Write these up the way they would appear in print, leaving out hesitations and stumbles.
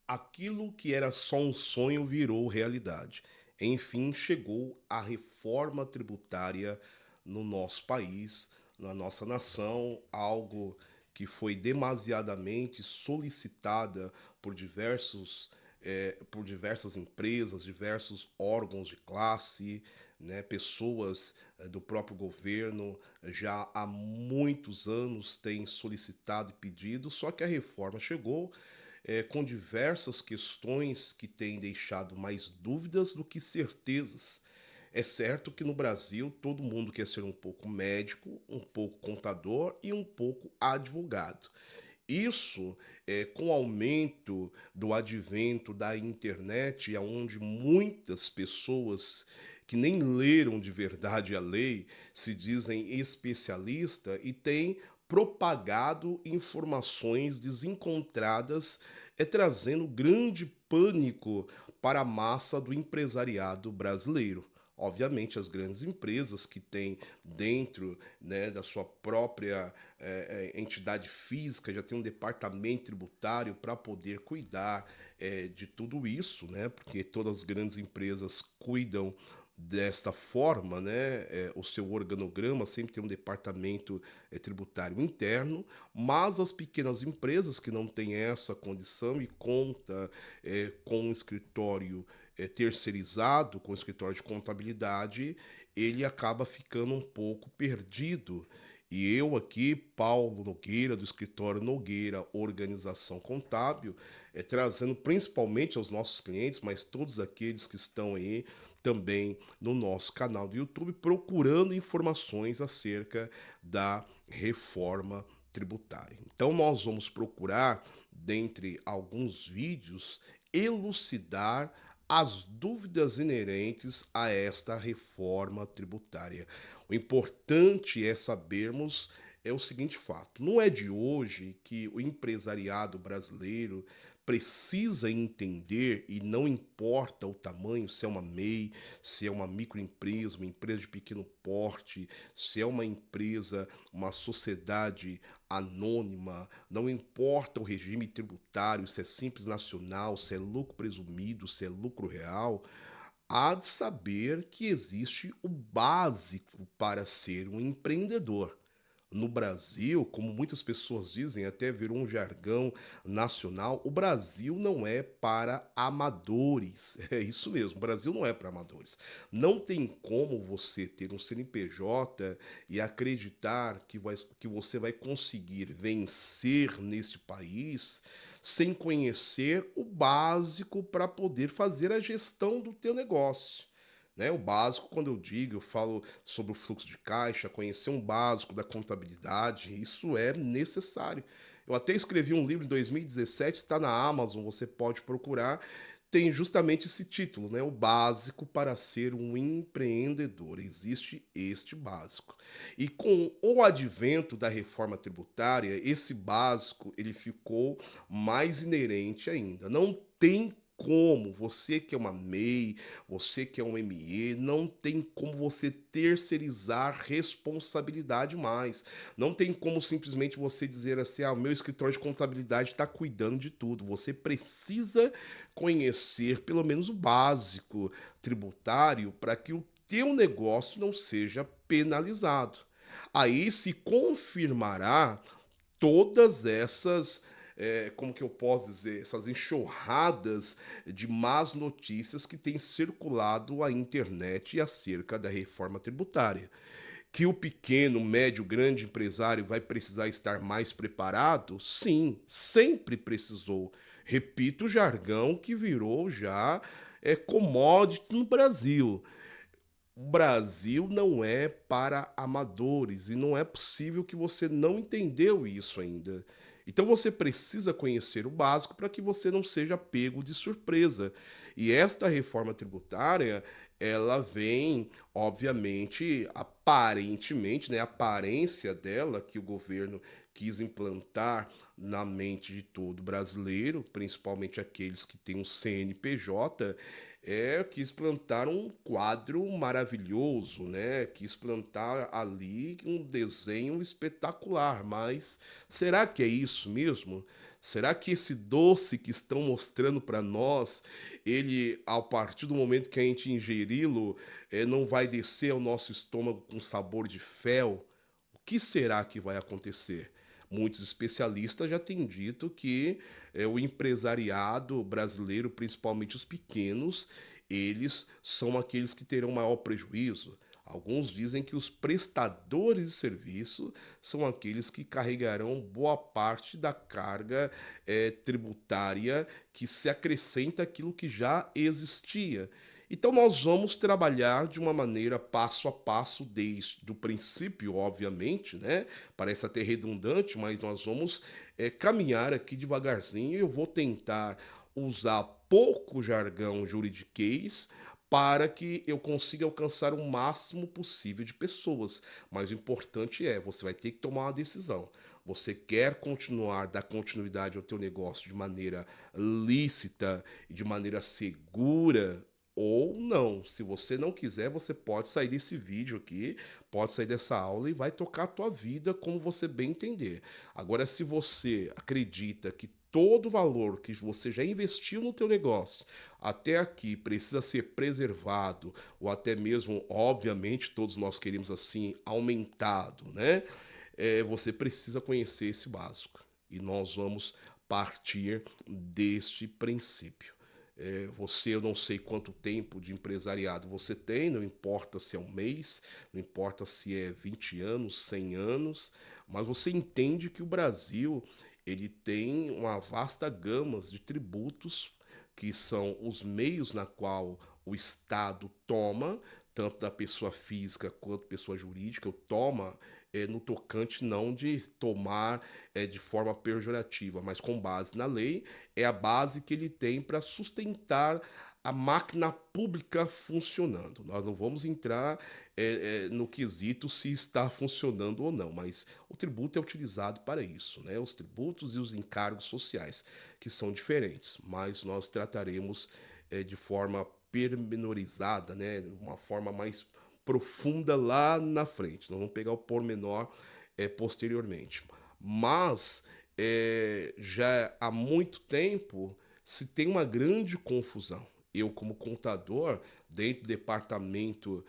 Aquilo que era só um sonho virou realidade. Enfim, chegou a reforma tributária no nosso país, na nossa nação, algo que foi demasiadamente solicitada por por diversas empresas, diversos órgãos de classe, né, pessoas do próprio governo já há muitos anos têm solicitado e pedido, só que a reforma chegou com diversas questões que têm deixado mais dúvidas do que certezas. É certo que no Brasil todo mundo quer ser um pouco médico, um pouco contador e um pouco advogado. Isso, com o aumento do advento da internet, aonde muitas pessoas que nem leram de verdade a lei se dizem especialista e têm propagado informações desencontradas, trazendo grande pânico para a massa do empresariado brasileiro. Obviamente, as grandes empresas que têm dentro, né, da sua própria entidade física já tem um departamento tributário para poder cuidar de tudo isso, né? Porque todas as grandes empresas cuidam desta forma, né? O seu organograma sempre tem um departamento tributário interno, mas as pequenas empresas que não têm essa condição e conta com um escritório terceirizado, com um escritório de contabilidade, ele acaba ficando um pouco perdido. E eu aqui, Paulo Nogueira, do escritório Nogueira Organização Contábil, trazendo principalmente aos nossos clientes, mas todos aqueles que estão aí também no nosso canal do YouTube, procurando informações acerca da reforma tributária. Então, nós vamos procurar, dentre alguns vídeos, elucidar as dúvidas inerentes a esta reforma tributária. O importante é sabermos o seguinte fato: não é de hoje que o empresariado brasileiro precisa entender, e não importa o tamanho, se é uma MEI, se é uma microempresa, uma empresa de pequeno porte, se é uma empresa, uma sociedade anônima, não importa o regime tributário, se é simples nacional, se é lucro presumido, se é lucro real, há de saber que existe o básico para ser um empreendedor. No Brasil, como muitas pessoas dizem, até virou um jargão nacional, o Brasil não é para amadores. É isso mesmo, o Brasil não é para amadores. Não tem como você ter um CNPJ e acreditar que você vai conseguir vencer nesse país sem conhecer o básico para poder fazer a gestão do teu negócio. Né? O básico, quando eu digo, eu falo sobre o fluxo de caixa, conhecer um básico da contabilidade, isso é necessário. Eu até escrevi um livro em 2017, está na Amazon, você pode procurar. Tem justamente esse título, né? O básico para ser um empreendedor. Existe este básico. E com o advento da reforma tributária, esse básico ele ficou mais inerente ainda. Não tem como você que é uma MEI, você que é um ME, não tem como você terceirizar responsabilidade mais. Não tem como simplesmente você dizer assim: ah, o meu escritório de contabilidade está cuidando de tudo. Você precisa conhecer pelo menos o básico tributário para que o teu negócio não seja penalizado. Aí se confirmará todas essas, como que eu posso dizer, essas enxurradas de más notícias que têm circulado a internet acerca da reforma tributária. Que o pequeno, médio, grande empresário vai precisar estar mais preparado? Sim, sempre precisou. Repito, o jargão que virou já commodity no Brasil. O Brasil não é para amadores e não é possível que você não entendeu isso ainda. Então você precisa conhecer o básico para que você não seja pego de surpresa. E esta reforma tributária, ela vem, obviamente, aparentemente, né, a aparência dela que o governo quis implantar na mente de todo brasileiro, principalmente aqueles que têm um CNPJ, quis plantar um quadro maravilhoso, né? Quis plantar ali um desenho espetacular, mas será que é isso mesmo? Será que esse doce que estão mostrando para nós, ele, a partir do momento que a gente ingeri-lo, não vai descer ao nosso estômago com sabor de fel? O que será que vai acontecer? Muitos especialistas já têm dito que o empresariado brasileiro, principalmente os pequenos, eles são aqueles que terão maior prejuízo. Alguns dizem que os prestadores de serviço são aqueles que carregarão boa parte da carga tributária que se acrescenta àquilo que já existia. Então, nós vamos trabalhar de uma maneira passo a passo, desde o princípio, obviamente, né? Parece até redundante, mas nós vamos caminhar aqui devagarzinho. Eu vou tentar usar pouco jargão juridiquês para que eu consiga alcançar o máximo possível de pessoas. Mas o importante é, você vai ter que tomar uma decisão. Você quer continuar, dar continuidade ao teu negócio de maneira lícita e de maneira segura, ou não. Se você não quiser, você pode sair desse vídeo aqui, pode sair dessa aula e vai tocar a tua vida como você bem entender. Agora, se você acredita que todo o valor que você já investiu no teu negócio até aqui precisa ser preservado, ou até mesmo, obviamente, todos nós queremos assim, aumentado, né? Você precisa conhecer esse básico. E nós vamos partir deste princípio. Você, eu não sei quanto tempo de empresariado você tem, não importa se é um mês, não importa se é 20 anos, 100 anos, mas você entende que o Brasil ele tem uma vasta gama de tributos que são os meios na qual o Estado toma, tanto da pessoa física quanto pessoa jurídica, toma no tocante não de tomar de forma pejorativa, mas com base na lei, é a base que ele tem para sustentar a máquina pública funcionando. Nós não vamos entrar no quesito se está funcionando ou não, mas o tributo é utilizado para isso, né? Os tributos e os encargos sociais, que são diferentes, mas nós trataremos de forma pormenorizada, né? Uma forma mais profunda lá na frente. Nós vamos pegar o pormenor posteriormente. Mas já há muito tempo se tem uma grande confusão. Eu, como contador, dentro do departamento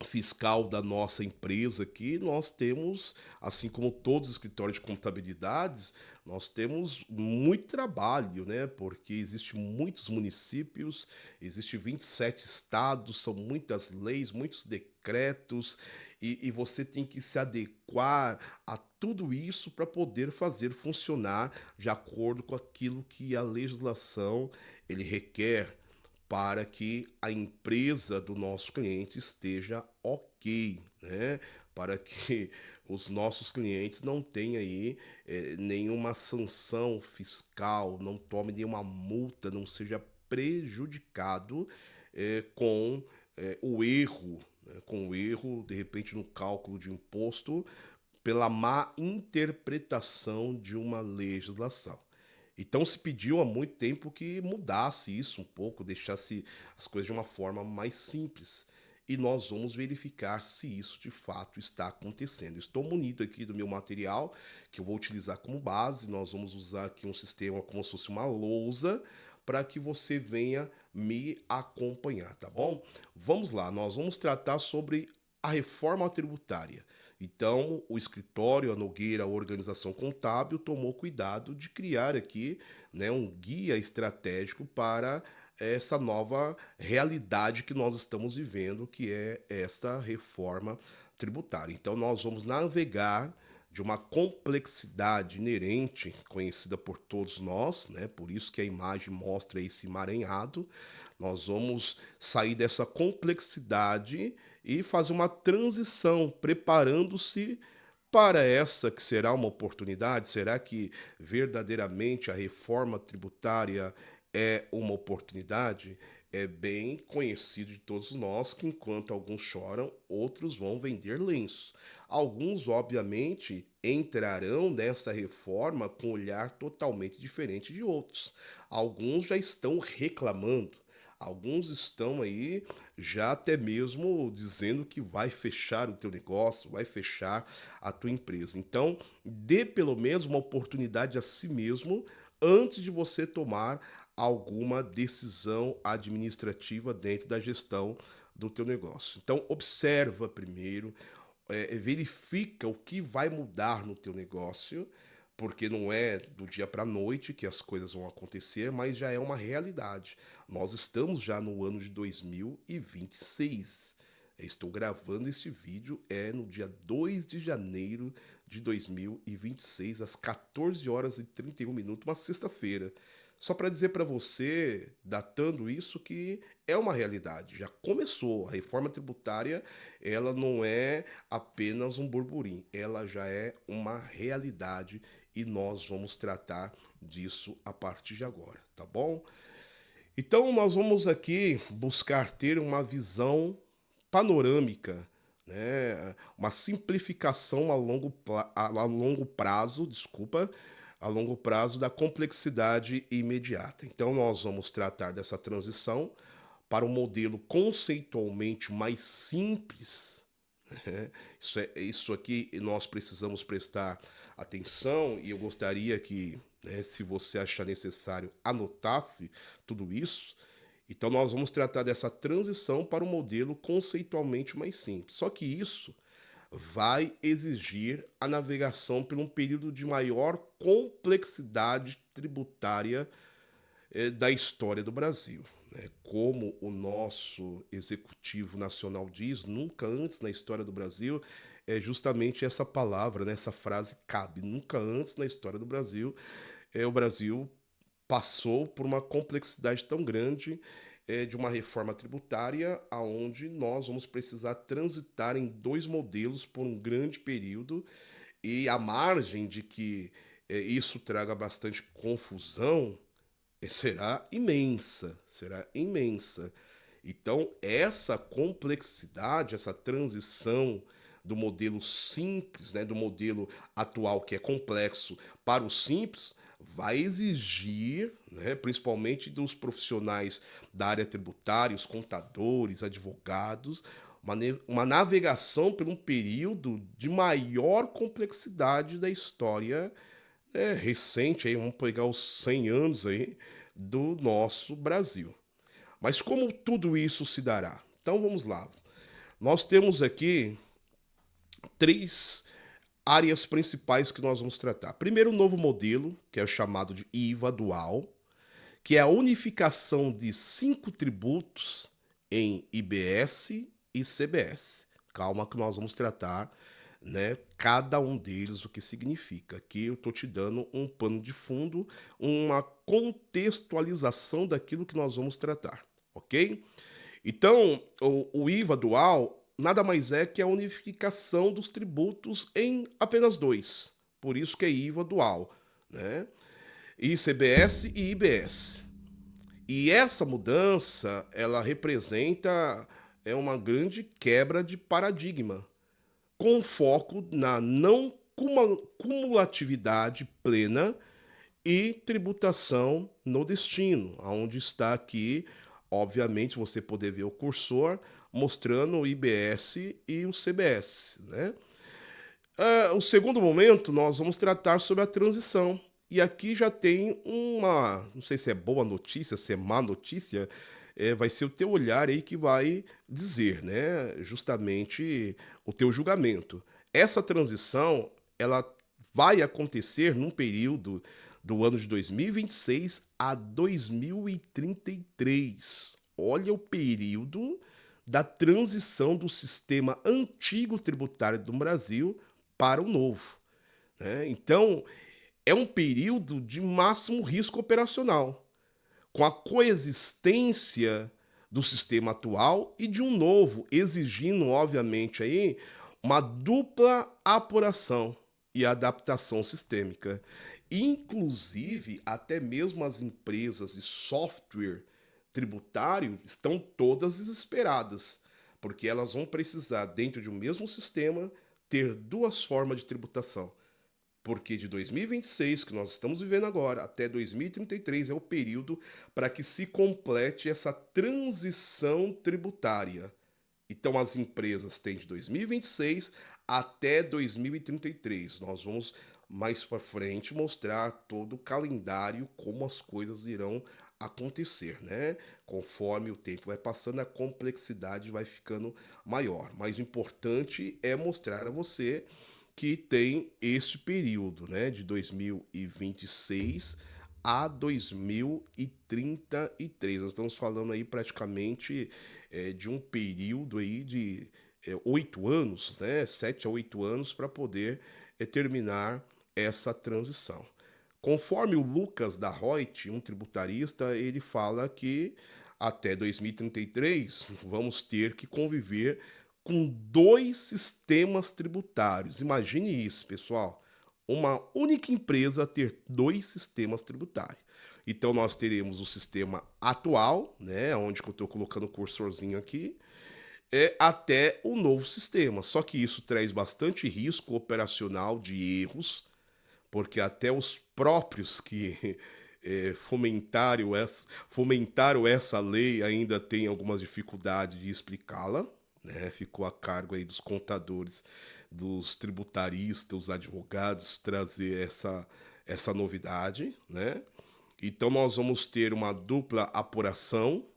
fiscal da nossa empresa aqui, nós temos, assim como todos os escritórios de contabilidades, nós temos muito trabalho, né? Porque existem muitos municípios, existem 27 estados, são muitas leis, muitos decretos, e você tem que se adequar a tudo isso para poder fazer funcionar de acordo com aquilo que a legislação ele requer para que a empresa do nosso cliente esteja ok, né? Para que os nossos clientes não tenham aí nenhuma sanção fiscal, não tome nenhuma multa, não seja prejudicado com o erro, né? Com o erro, de repente, no cálculo de imposto, pela má interpretação de uma legislação. Então se pediu há muito tempo que mudasse isso um pouco, deixasse as coisas de uma forma mais simples. E nós vamos verificar se isso de fato está acontecendo. Estou munido aqui do meu material, que eu vou utilizar como base. Nós vamos usar aqui um sistema como se fosse uma lousa, para que você venha me acompanhar, tá bom? Vamos lá, nós vamos tratar sobre a reforma tributária. Então, o escritório, a Nogueira, a organização contábil, tomou cuidado de criar aqui, né, um guia estratégico para essa nova realidade que nós estamos vivendo, que é esta reforma tributária. Então, nós vamos navegar de uma complexidade inerente, conhecida por todos nós, né? Por isso que a imagem mostra esse emaranhado. Nós vamos sair dessa complexidade e fazer uma transição, preparando-se para essa que será uma oportunidade. Será que verdadeiramente a reforma tributária é uma oportunidade? É bem conhecido de todos nós que enquanto alguns choram, outros vão vender lenço. Alguns, obviamente, entrarão nessa reforma com um olhar totalmente diferente de outros. Alguns já estão reclamando. Alguns estão aí já até mesmo dizendo que vai fechar o teu negócio, vai fechar a tua empresa. Então, dê pelo menos uma oportunidade a si mesmo antes de você tomar alguma decisão administrativa dentro da gestão do teu negócio. Então, observa primeiro, verifica o que vai mudar no teu negócio, porque não é do dia para a noite que as coisas vão acontecer, mas já é uma realidade. Nós estamos já no ano de 2026. Estou gravando esse vídeo no dia 2 de janeiro de 2026, às 14 horas e 31 minutos, uma sexta-feira. Só para dizer para você, datando isso, que é uma realidade. Já começou. A reforma tributária, ela não é apenas um burburinho, ela já é uma realidade e nós vamos tratar disso a partir de agora, tá bom? Então, nós vamos aqui buscar ter uma visão panorâmica, né? Uma simplificação a longo prazo, desculpa, a longo prazo da complexidade imediata. Então, nós vamos tratar dessa transição para um modelo conceitualmente mais simples. Né? Isso aqui nós precisamos prestar atenção e eu gostaria que, né, se você achar necessário, anotasse tudo isso. Então, nós vamos tratar dessa transição para um modelo conceitualmente mais simples. Só que isso vai exigir a navegação por um período de maior complexidade tributária da história do Brasil. Né? Como o nosso Executivo Nacional diz, nunca antes na história do Brasil, é justamente essa palavra, né? Essa frase cabe. Nunca antes na história do Brasil, o Brasil passou por uma complexidade tão grande de uma reforma tributária, aonde nós vamos precisar transitar em dois modelos por um grande período, e a margem de que isso traga bastante confusão será imensa, será imensa. Então, essa complexidade, essa transição do modelo simples, né, do modelo atual que é complexo para o simples, vai exigir, né, principalmente dos profissionais da área tributária, os contadores, advogados, uma navegação por um período de maior complexidade da história recente, aí, vamos pegar os 100 anos aí do nosso Brasil. Mas como tudo isso se dará? Então vamos lá. Nós temos aqui três áreas principais que nós vamos tratar. Primeiro, o novo modelo, que é o chamado de IVA dual, que é a unificação de 5 tributos em IBS e CBS. Calma que nós vamos tratar, né, cada um deles, o que significa. Aqui eu estou te dando um pano de fundo, uma contextualização daquilo que nós vamos tratar, ok? Então, o IVA dual nada mais é que a unificação dos tributos em apenas dois. Por isso que é IVA dual, né? ICBS e IBS. E essa mudança, ela representa uma grande quebra de paradigma, com foco na não cumulatividade plena e tributação no destino, onde está aqui, obviamente, você poder ver o cursor mostrando o IBS e o CBS, né? O segundo momento, nós vamos tratar sobre a transição. E aqui já tem não sei se é boa notícia, se é má notícia, vai ser o teu olhar aí que vai dizer, né, justamente o teu julgamento. Essa transição, ela vai acontecer num período do ano de 2026 a 2033. Olha o período da transição do sistema antigo tributário do Brasil para o novo, né? Então, é um período de máximo risco operacional, com a coexistência do sistema atual e de um novo, exigindo, obviamente, aí, uma dupla apuração e adaptação sistêmica. Inclusive, até mesmo as empresas de software tributário estão todas desesperadas, porque elas vão precisar, dentro de um mesmo sistema, ter duas formas de tributação. Porque de 2026, que nós estamos vivendo agora, até 2033 é o período para que se complete essa transição tributária. Então, as empresas têm de 2026 até 2033. Nós vamos mais para frente mostrar todo o calendário, como as coisas irão acontecer, né? Conforme o tempo vai passando, a complexidade vai ficando maior. Mas o importante é mostrar a você que tem esse período, né, de 2026 a 2033. Nós estamos falando aí praticamente de um período aí de 8 anos, né, 7 a 8 anos para poder terminar essa transição. Conforme o Lucas da Reut, um tributarista, ele fala que até 2033 vamos ter que conviver com dois sistemas tributários. Imagine isso, pessoal. Uma única empresa ter dois sistemas tributários. Então nós teremos o sistema atual, né, onde eu estou colocando o cursorzinho aqui, até o novo sistema. Só que isso traz bastante risco operacional de erros, porque até os próprios que fomentaram essa lei ainda têm algumas dificuldades de explicá-la, né? Ficou a cargo aí dos contadores, dos tributaristas, os advogados trazer essa novidade, né? Então nós vamos ter uma dupla apuração,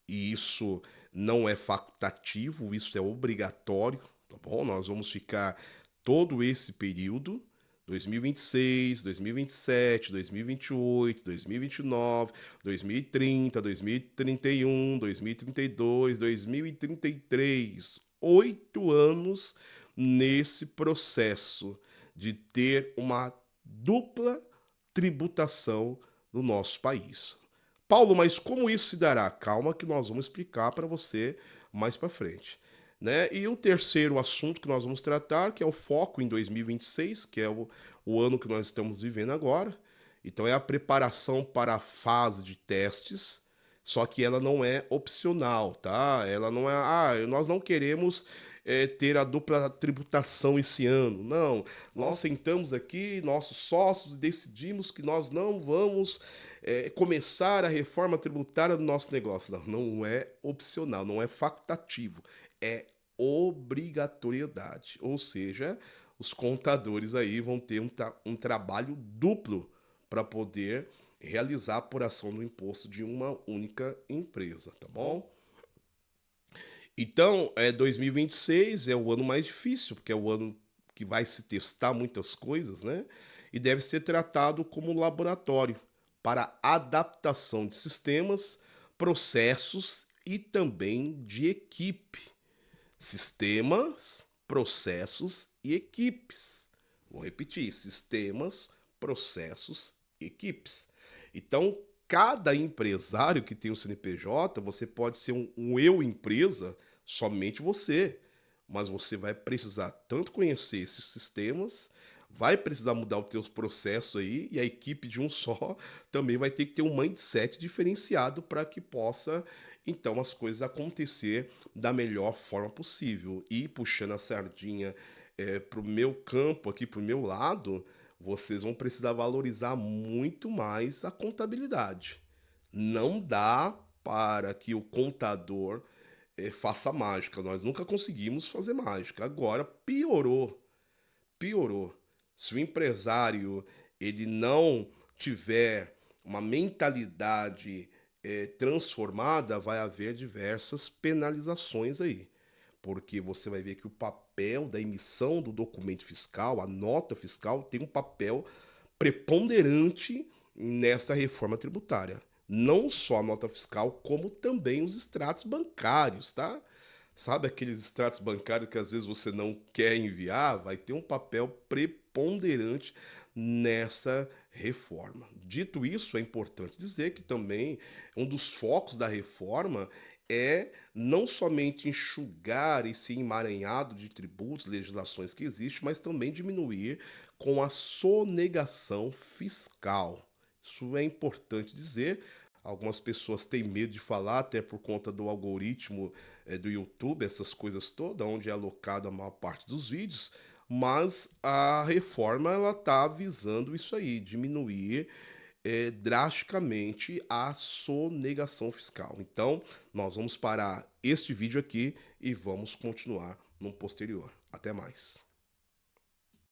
e isso não é facultativo, isso é obrigatório, tá bom? Nós vamos ficar todo esse período, 2026, 2027, 2028, 2029, 2030, 2031, 2032, 2033, 8 anos nesse processo de ter uma dupla tributação no nosso país. Paulo, mas como isso se dará? Calma que nós vamos explicar para você mais para frente. Né? E o terceiro assunto que nós vamos tratar, que é o foco em 2026, que é o ano que nós estamos vivendo agora. Então é a preparação para a fase de testes, só que ela não é opcional, tá? Ela não é, nós não queremos ter a dupla tributação esse ano. Não, nós sentamos aqui, nossos sócios, e decidimos que nós não vamos começar a reforma tributária do nosso negócio. Não, não é opcional, não é facultativo, é obrigatoriedade. Ou seja, os contadores aí vão ter um trabalho duplo para poder realizar a apuração do imposto de uma única empresa, tá bom? Então, 2026 é o ano mais difícil, porque é o ano que vai se testar muitas coisas, né? E deve ser tratado como laboratório para adaptação de sistemas, processos e também de equipe. Sistemas, processos e equipes. Vou repetir: sistemas, processos e equipes. Então, cada empresário que tem um CNPJ, você pode ser um eu empresa, somente você. Mas você vai precisar tanto conhecer esses sistemas, vai precisar mudar os teus processos aí, e a equipe de um só também vai ter que ter um mindset diferenciado para que possa, então, as coisas acontecer da melhor forma possível. E puxando a sardinha para o meu campo aqui, para o meu lado, vocês vão precisar valorizar muito mais a contabilidade. Não dá para que o contador faça mágica. Nós nunca conseguimos fazer mágica. Agora piorou, piorou. Se o empresário ele não tiver uma mentalidade transformada, vai haver diversas penalizações aí. Porque você vai ver que o papel da emissão do documento fiscal, a nota fiscal, tem um papel preponderante nessa reforma tributária. Não só a nota fiscal, como também os extratos bancários, tá? Sabe aqueles extratos bancários que às vezes você não quer enviar? Vai ter um papel preponderante nessa reforma. Dito isso, é importante dizer que também um dos focos da reforma é não somente enxugar esse emaranhado de tributos, legislações que existe, mas também diminuir com a sonegação fiscal. Isso é importante dizer. Algumas pessoas têm medo de falar, até por conta do algoritmo do YouTube, essas coisas todas, onde é alocada a maior parte dos vídeos. mas a reforma ela está visando isso aí, diminuir drasticamente a sonegação fiscal. Então, nós vamos parar este vídeo aqui e vamos continuar no posterior. Até mais.